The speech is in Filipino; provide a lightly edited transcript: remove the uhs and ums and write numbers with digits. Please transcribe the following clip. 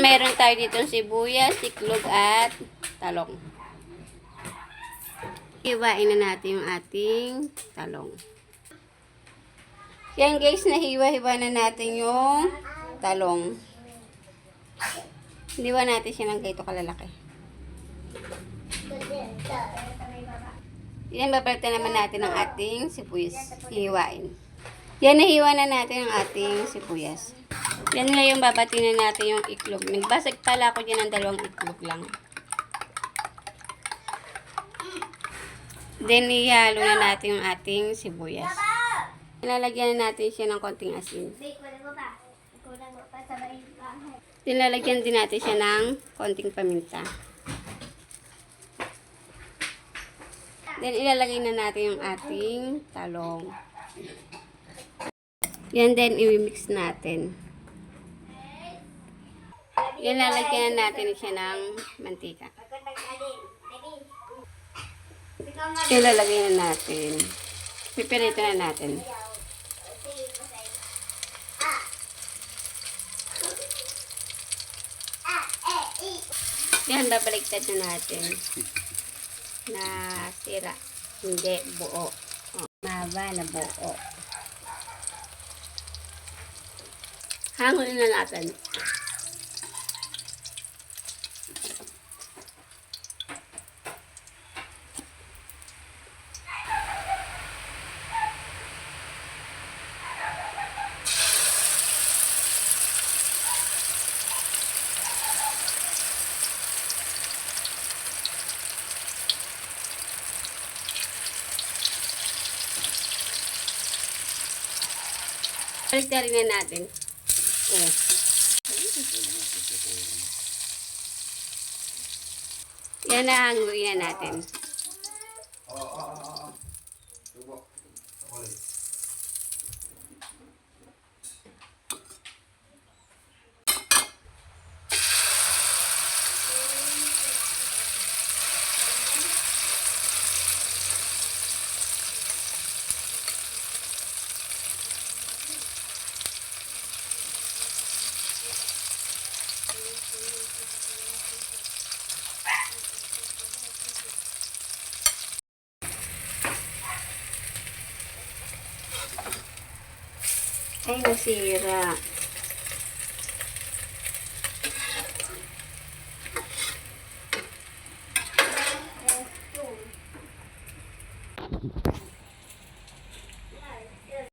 meron tayo dito sibuyas, iklog at talong. Hiwain na natin yung ating talong. Yan guys, nahiwa-hiwa na natin yung talong. Hiwa natin siya ng ganito kalalaki. Yan, babalitan naman natin ang ating sibuyas. Hiwain. Yan, nahiwa na natin ang ating sibuyas. Yan ngayon, babatin na natin yung iklog. Nagbasag pala ako dyan ng 2 iklog lang. Then, ihalo na natin yung ating sibuyas. Ilalagyan na natin siya ng konting asin. Ilalagyan din natin siya ng konting paminta. Then, ilalagay na natin yung ating talong. Yan din, i-mix natin. Yan, lalagyan natin siya ng mantika. Ilalagay na natin. Pipirito na natin. Yan, babaliktad na natin. Na sira. Hindi, buo. Mahaba na buo. Hangulin na natin. Baliktarin na natin. Oh. Yan na, hanguin na natin. Ay, nasira.